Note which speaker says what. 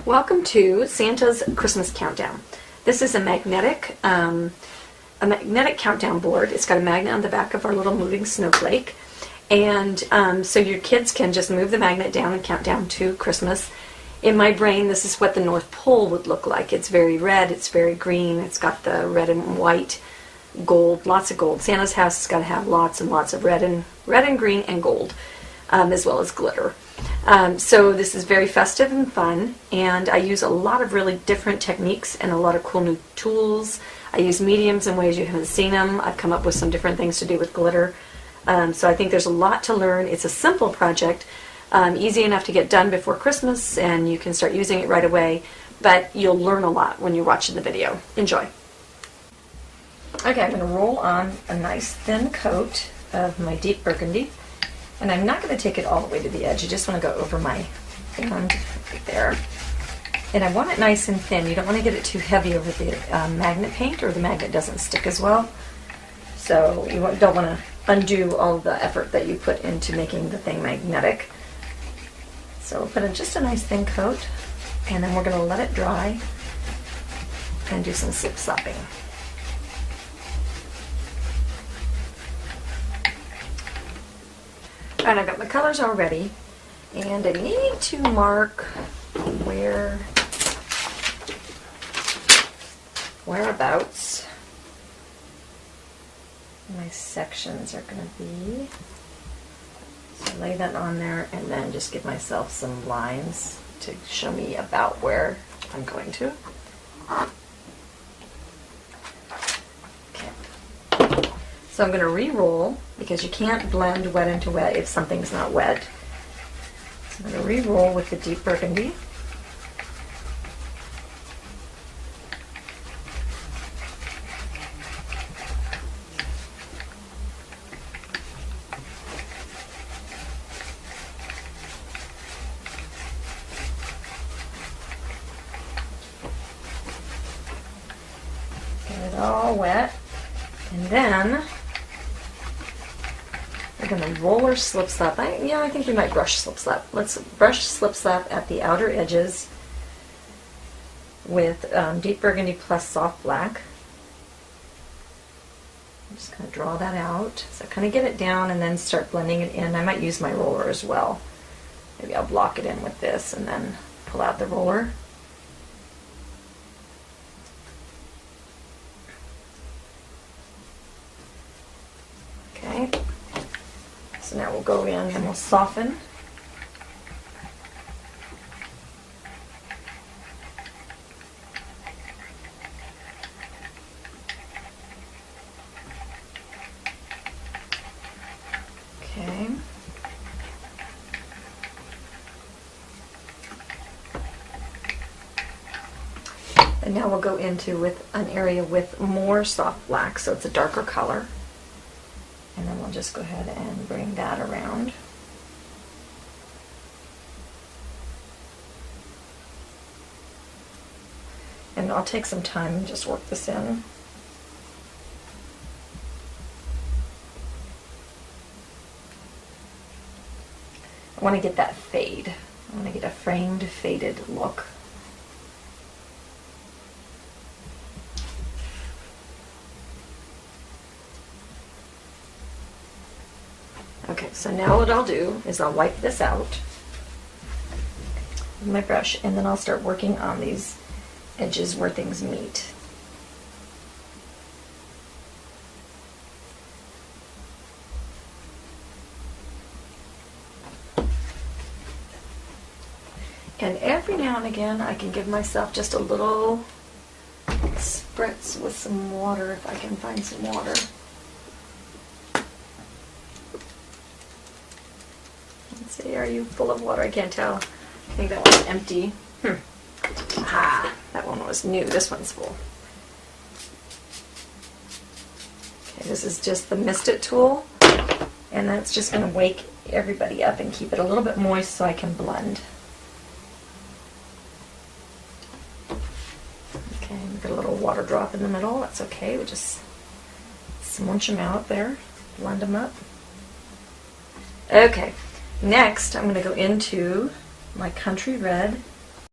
Speaker 1: Welcome to Santa's Christmas Countdown. This is a magnetic countdown board. It's got a magnet on the back of our little moving snowflake, and so your kids can just move the magnet down and count down to Christmas. In my brain, this is what the North Pole would look like. It's very red, it's very green, it's got the red and white, gold, lots of gold. Santa's house has got to have lots and lots of red and green and gold, as well as glitter. So this is very festive and fun, and I use a lot of really different techniques and a lot of cool new tools. I use mediums in ways you haven't seen them. I've come up with some different things to do with glitter. So I think there's a lot to learn. It's a simple project, easy enough to get done before Christmas, and you can start using it right away, but you'll learn a lot when you're watching the video. Enjoy. Okay, I'm going to roll on a nice thin coat of my deep burgundy. And I'm not going to take it all the way to the edge. You just want to go over my hand right there. And I want it nice and thin. You don't want to get it too heavy over the magnet paint, or the magnet doesn't stick as well. So you don't want to undo all the effort that you put into making the thing magnetic. So we'll put in just a nice thin coat, and then we're going to let it dry and do some slip-slopping. And I've got my colors already, and I need to mark whereabouts my sections are going to be. So lay that on there, and then just give myself some lines to show me about where I'm going to. So I'm going to re-roll, because you can't blend wet into wet if something's not wet. So I'm going to re-roll with the deep burgundy. Get it all wet, and then we're going to roll or slip slap. I think we might brush slip slap. Let's brush slip slap at the outer edges with deep burgundy plus soft black. I'm just going to draw that out. So kind of get it down and then start blending it in. I might use my roller as well. Maybe I'll block it in with this and then pull out the roller. Okay. So now we'll go in and we'll soften. Okay. And now we'll go into with an area with more soft black, so it's a darker color. And then we'll just go ahead and bring that around. And I'll take some time and just work this in. I want to get that fade. I want to get a framed, faded look. Okay, so now what I'll do is I'll wipe this out with my brush, and then I'll start working on these edges where things meet. And every now and again I can give myself just a little spritz with some water, if I can find some water. Let's see, are you full of water? I can't tell. I think that one's empty. Ah, that one was new. This one's full. Okay, this is just the Mist It tool, and that's just going to wake everybody up and keep it a little bit moist so I can blend. Okay, we got a little water drop in the middle. That's okay. We just smooch them out there, blend them up. Okay. Next, I'm going to go into my Country Red